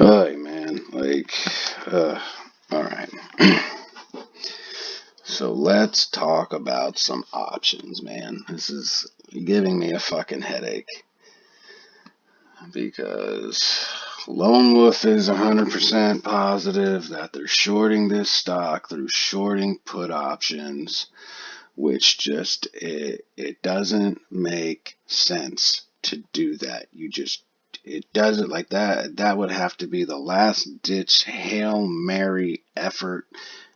Oh man, all right. So let's talk about some options, man. This is giving me a fucking headache because Lone Wolf is 100% positive that they're shorting this stock through shorting put options, which it doesn't make sense to do that. It doesn't like that. That would have to be the last ditch Hail Mary effort.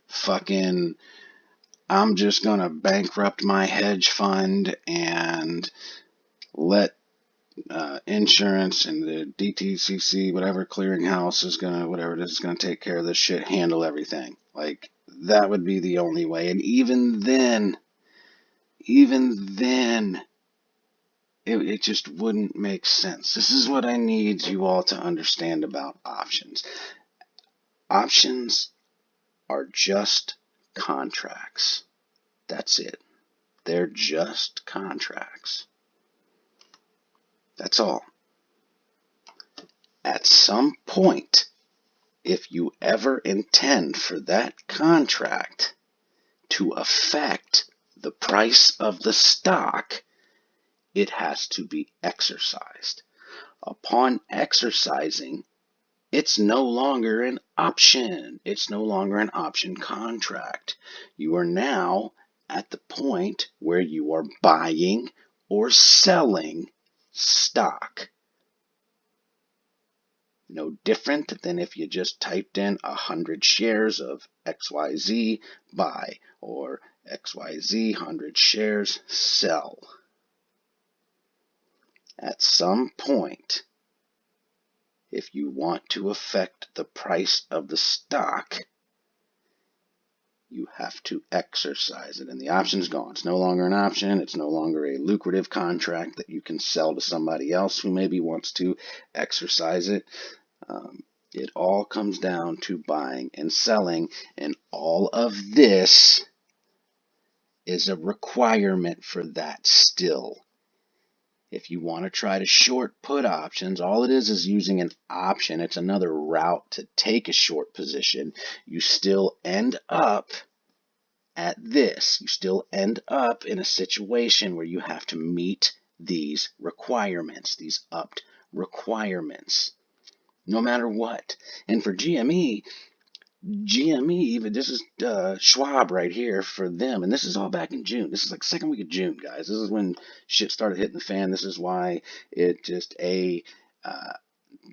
Fucking, I'm just gonna bankrupt my hedge fund and let insurance and the DTCC, whatever clearinghouse is gonna, whatever it is gonna take care of this shit, handle everything. Like, that would be the only way. And even then, it just wouldn't make sense. This is what I need you all to understand about options. Options are just contracts. That's it. They're just contracts. That's all. At some point, if you ever intend for that contract to affect the price of the stock, it has to be exercised. Upon exercising, it's no longer an option. It's no longer an option contract. You are now at the point where you are buying or selling stock. No different than if you just typed in 100 shares of XYZ buy or XYZ 100 shares sell. At some point, if you want to affect the price of the stock, you have to exercise it. And the option's gone. It's no longer an option. It's no longer a lucrative contract that you can sell to somebody else who maybe wants to exercise it. It all comes down to buying and selling, and all of this is a requirement for that still. If you want to try to short put options, all it is using an option. It's another route to take a short position. You still end up at this. You still end up in a situation where you have to meet these requirements, these upped requirements, no matter what. And for GME, even this is Schwab right here for them, and this is all back in June. This is like second week of June, guys. This is when shit started hitting the fan. This is why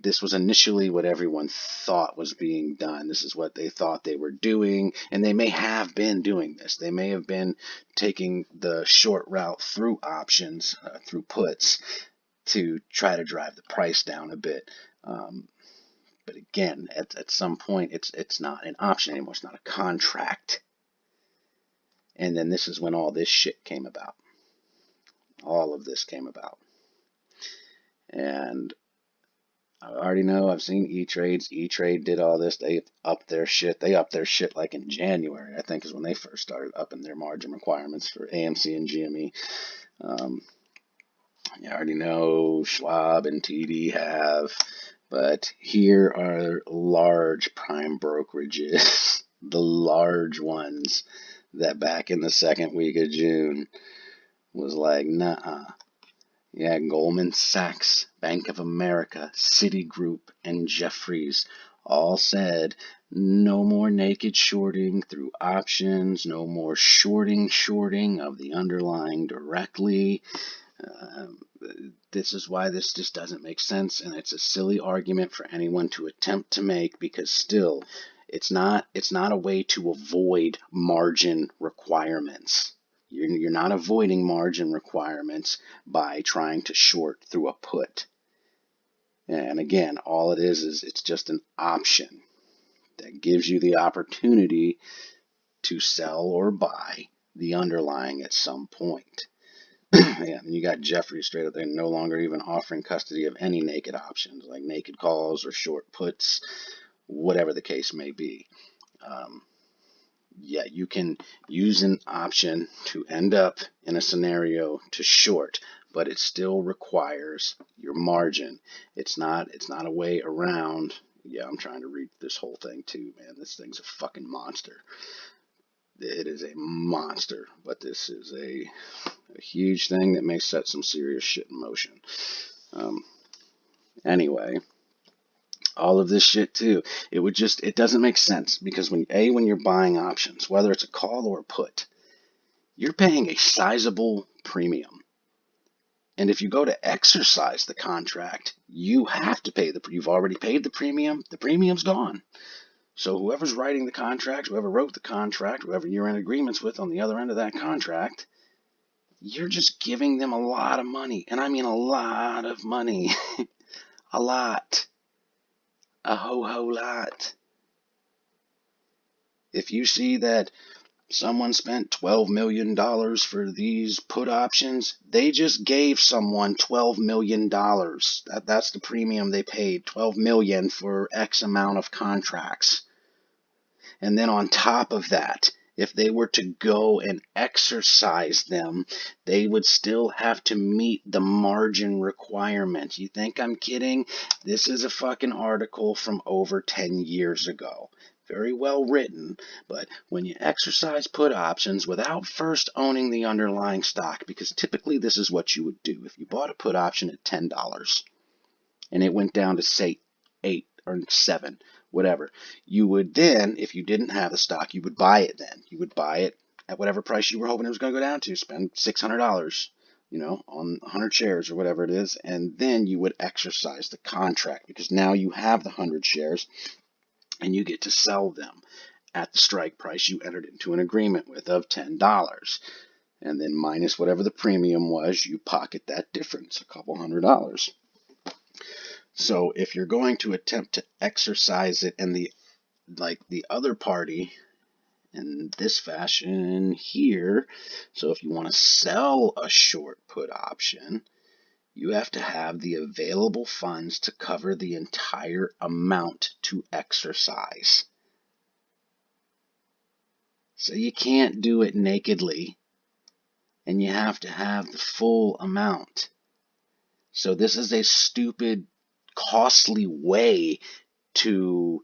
this was initially what everyone thought was being done. This is what they thought they were doing, and they may have been doing this. They may have been taking the short route through options, through puts, to try to drive the price down a bit. But again, at some point, it's not an option anymore. It's not a contract. And then this is when all this shit came about. All of this came about. And I already know, I've seen E-Trades. E-Trade did all this. They upped their shit. They upped their shit like in January, I think, is when they first started upping their margin requirements for AMC and GME. You already know Schwab and TD have. But here are large prime brokerages, the large ones that back in the second week of June was like, nah. Yeah, Goldman Sachs, Bank of America, Citigroup, and Jefferies all said no more naked shorting through options, no more shorting of the underlying directly. This is why this just doesn't make sense, and it's a silly argument for anyone to attempt to make, because still, it's not a way to avoid margin requirements. You're not avoiding margin requirements by trying to short through a put. And again, all it is it's just an option that gives you the opportunity to sell or buy the underlying at some point. Yeah, and you got Jeffrey straight up there, no longer even offering custody of any naked options, like naked calls or short puts, whatever the case may be. Yeah, you can use an option to end up in a scenario to short, but it still requires your margin. It's not a way around Yeah, I'm trying to read this whole thing too, man. This thing's a fucking monster. It is a monster, but this is a huge thing that may set some serious shit in motion. Um, anyway, all of this shit too, it doesn't make sense because when you're buying options, whether it's a call or a put, you're paying a sizable premium. And if you go to exercise the contract, you have to pay you've already paid the premium's gone. So whoever's writing the contract, whoever wrote the contract, whoever you're in agreements with on the other end of that contract, you're just giving them a lot of money. And I mean a lot of money. A lot. A ho lot. If you see that someone spent $12 million for these put options, they just gave someone $12 million. That's the premium they paid, $12 million for X amount of contracts. And then on top of that, if they were to go and exercise them, they would still have to meet the margin requirement. You think I'm kidding? This is a fucking article from over 10 years ago. Very well written, but when you exercise put options without first owning the underlying stock, because typically this is what you would do. If you bought a put option at $10 and it went down to, say, 8 or 7, whatever, you would then, if you didn't have the stock, you would buy it then. You would buy it at whatever price you were hoping it was going to go down to, spend $600, on 100 shares or whatever it is, and then you would exercise the contract because now you have the 100 shares and you get to sell them at the strike price you entered into an agreement with of $10. And then minus whatever the premium was, you pocket that difference, a couple $100. So if you're going to attempt to exercise it and the other party in this fashion here, so if you want to sell a short put option, you have to have the available funds to cover the entire amount to exercise. So you can't do it nakedly, and you have to have the full amount. So this is a stupid, costly way to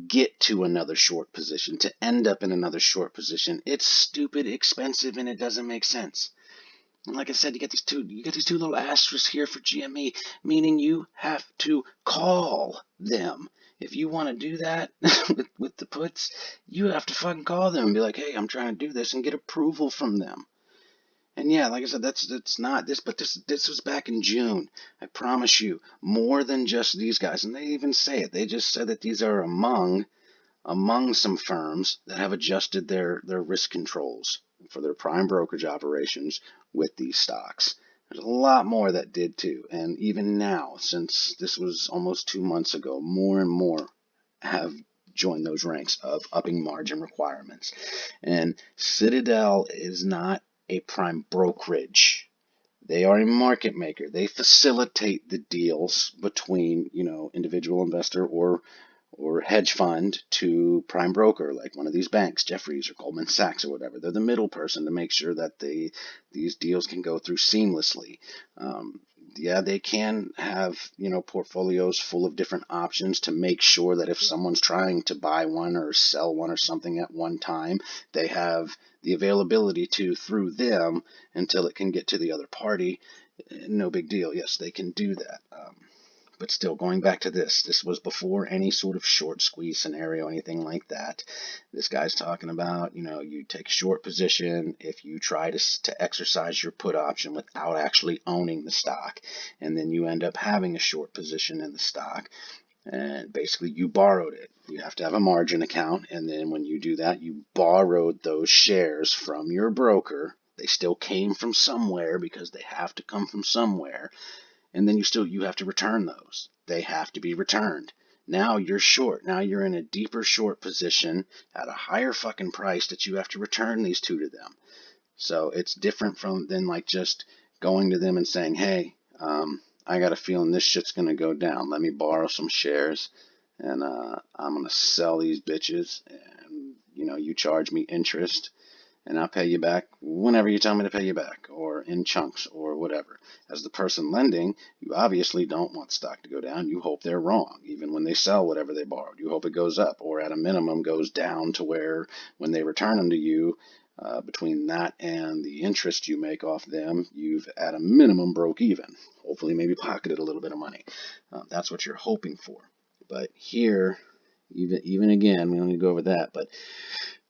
get to another short position, to end up in another short position. It's stupid, expensive, and it doesn't make sense. And like I said, you get these two little asterisks here for GME, meaning you have to call them. If you want to do that with the puts, you have to fucking call them and be like, hey, I'm trying to do this, and get approval from them. And yeah, like I said, that's not this, but this was back in June. I promise you, more than just these guys. And they even say it. They just said that these are among some firms that have adjusted their risk controls for their prime brokerage operations with these stocks. There's a lot more that did too. And even now, since this was almost 2 months ago, more and more have joined those ranks of upping margin requirements. And Citadel is not a prime brokerage. They are a market maker. They facilitate the deals between, individual investor or hedge fund to prime broker, like one of these banks, Jefferies or Goldman Sachs or whatever. They're the middle person to make sure that these deals can go through seamlessly. Yeah, they can have, portfolios full of different options to make sure that if someone's trying to buy one or sell one or something at one time, they have the availability to through them until it can get to the other party. No big deal. Yes, they can do that. But still, going back to this was before any sort of short squeeze scenario, anything like that. This guy's talking about, you take a short position if you try to exercise your put option without actually owning the stock, and then you end up having a short position in the stock, and basically you borrowed it. You have to have a margin account, and then when you do that, you borrowed those shares from your broker. They still came from somewhere because they have to come from somewhere. And then you have to return those. They have to be returned. Now you're short. Now you're in a deeper short position at a higher fucking price that you have to return these two to them. So it's different than like just going to them and saying, hey, I got a feeling this shit's going to go down. Let me borrow some shares and I'm going to sell these bitches and, you charge me interest and I'll pay you back whenever you tell me to pay you back, or in chunks, or whatever. As the person lending, you obviously don't want stock to go down. You hope they're wrong, even when they sell whatever they borrowed. You hope it goes up, or at a minimum goes down to where when they return them to you, between that and the interest you make off them, you've at a minimum broke even. Hopefully maybe pocketed a little bit of money. That's what you're hoping for. But here, even again, we don't need to go over that, but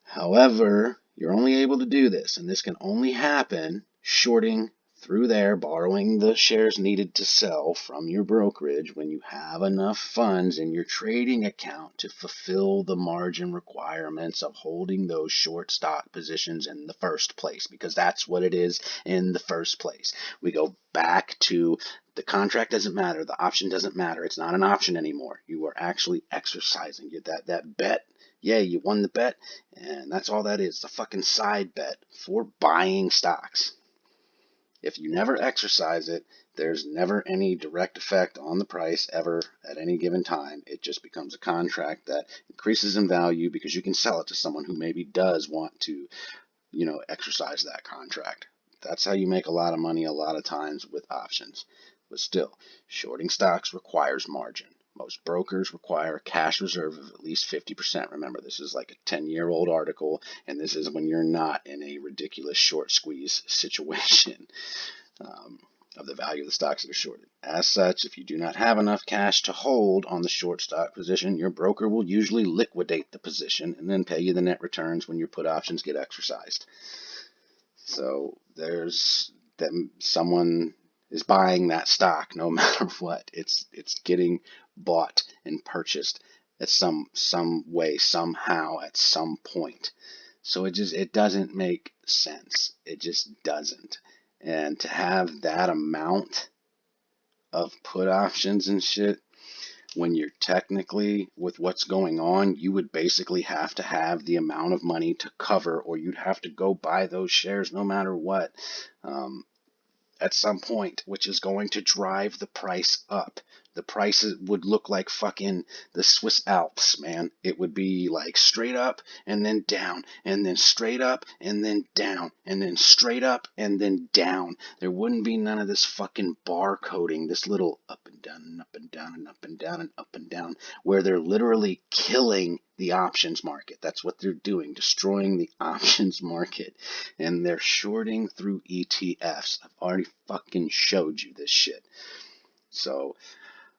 however, you're only able to do this, and this can only happen shorting through there, borrowing the shares needed to sell from your brokerage when you have enough funds in your trading account to fulfill the margin requirements of holding those short stock positions in the first place, because that's what it is in the first place. We go back to the contract doesn't matter, the option doesn't matter. It's not an option anymore. You are actually exercising that bet. Yeah, you won the bet, and that's all that is, a fucking side bet for buying stocks. If you never exercise it, there's never any direct effect on the price ever at any given time. It just becomes a contract that increases in value because you can sell it to someone who maybe does want to, exercise that contract. That's how you make a lot of money a lot of times with options. But still, shorting stocks requires margin. Most brokers require a cash reserve of at least 50%. Remember, this is like a 10-year-old article, and this is when you're not in a ridiculous short squeeze situation of the value of the stocks that are shorted. As such, if you do not have enough cash to hold on the short stock position, your broker will usually liquidate the position and then pay you the net returns when your put options get exercised. So there's them, someone is buying that stock no matter what. It's getting bought and purchased at some way, somehow, at some point. So it doesn't make sense. It just doesn't. And to have that amount of put options and shit, when you're technically, with what's going on, you would basically have to have the amount of money to cover, or you'd have to go buy those shares no matter what, at some point, which is going to drive the price up. The prices would look like fucking the Swiss Alps, man. It would be like straight up and then down, and then straight up and then down, and then straight up and then down. There wouldn't be none of this fucking bar coding, this little up and down and up and down and up and down and up and down, where they're literally killing the options market. That's what they're doing, destroying the options market. And they're shorting through ETFs. I've already fucking showed you this shit. So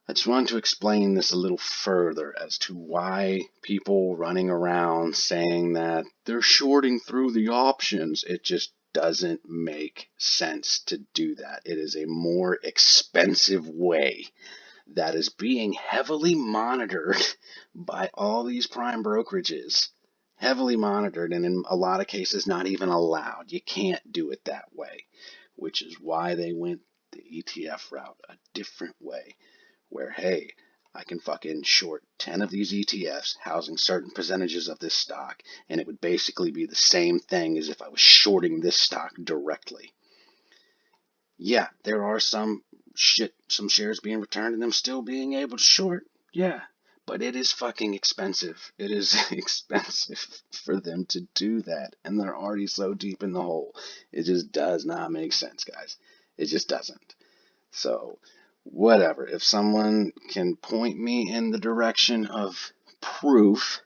I just wanted to explain this a little further as to why people running around saying that they're shorting through the options. It just doesn't make sense to do that. It is a more expensive way that is being heavily monitored by all these prime brokerages. Heavily monitored, and in a lot of cases not even allowed. You can't do it that way, which is why they went the ETF route, a different way, where, hey, I can fucking short 10 of these ETFs housing certain percentages of this stock, and it would basically be the same thing as if I was shorting this stock directly. Yeah, there are some shares being returned and them still being able to short. Yeah, but it is fucking expensive. It is expensive for them to do that, and they're already so deep in the hole. It just does not make sense, guys. It just doesn't. So, whatever. If someone can point me in the direction of proof,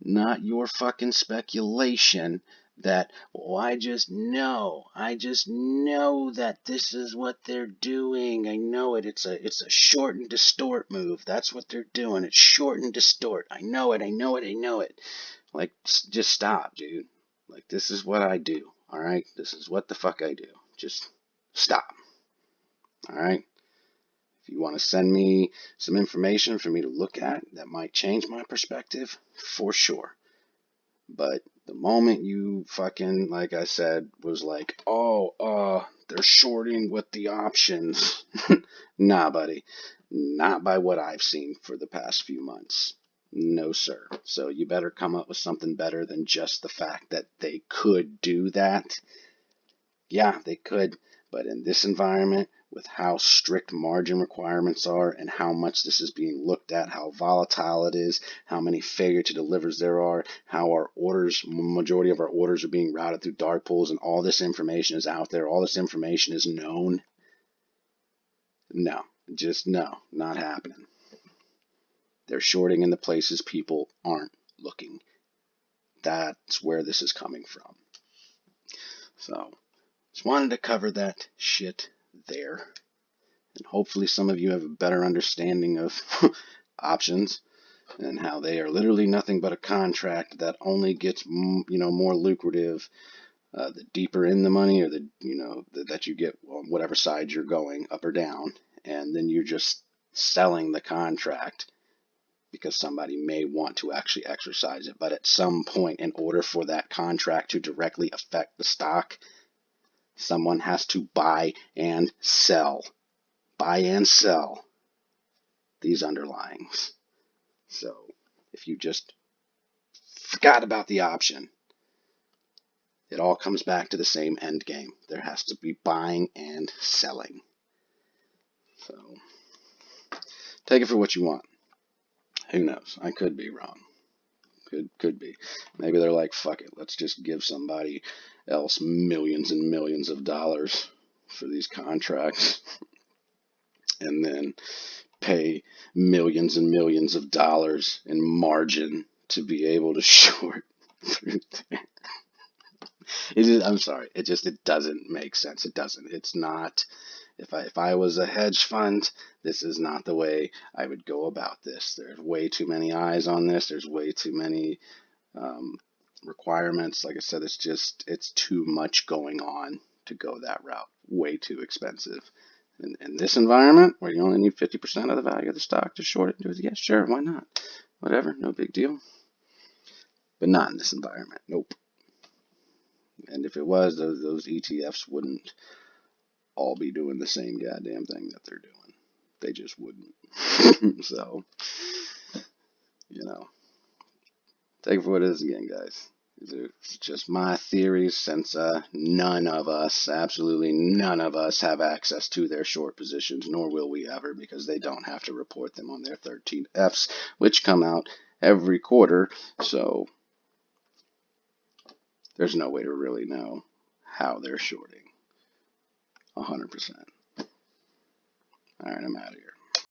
not your fucking speculation, that, well, I just know that this is what they're doing. I know it. It's a short and distort move. That's what they're doing. It's short and distort. I know it. Like, just stop, dude. Like, this is what I do. All right? This is what the fuck I do. Just stop. All right? If you want to send me some information for me to look at that might change my perspective, for sure. But the moment you fucking, like I said, was like, they're shorting with the options. Nah, buddy. Not by what I've seen for the past few months. No, sir. So you better come up with something better than just the fact that they could do that. Yeah, they could. But in this environment, with how strict margin requirements are and how much this is being looked at, how volatile it is, how many failure to delivers there are, how our orders, majority of our orders are being routed through dark pools, and all this information is out there, all this information is known. No, just no, not happening. They're shorting in the places people aren't looking. That's where this is coming from. So, just wanted to cover that shit there. And hopefully some of you have a better understanding of options and how they are literally nothing but a contract that only gets, more lucrative the deeper in the money, or that you get on whatever side you're going, up or down, and then you're just selling the contract because somebody may want to actually exercise it. But at some point, in order for that contract to directly affect the stock, someone has to buy and sell these underlyings. So if you just forgot about the option, it all comes back to the same end game. There has to be buying and selling. So take it for what you want. Who knows? I could be wrong. Could be. Maybe they're like, fuck it, let's just give somebody else millions and millions of dollars for these contracts and then pay millions and millions of dollars in margin to be able to short through there. I'm sorry. It doesn't make sense. It doesn't. It's not. If I was a hedge fund, this is not the way I would go about this. There's way too many eyes on this. There's way too many requirements. Like I said, it's too much going on to go that route. Way too expensive. In this environment, where you only need 50% of the value of the stock to short it, yeah, sure, why not? Whatever, no big deal. But not in this environment. Nope. And if it was, those ETFs wouldn't all be doing the same goddamn thing that they're doing. They just wouldn't. So, take it for what it is again, guys. It's just my theories, since none of us, absolutely none of us, have access to their short positions, nor will we ever, because they don't have to report them on their 13 Fs, which come out every quarter. So there's no way to really know how they're shorting 100%. All right, I'm out of here.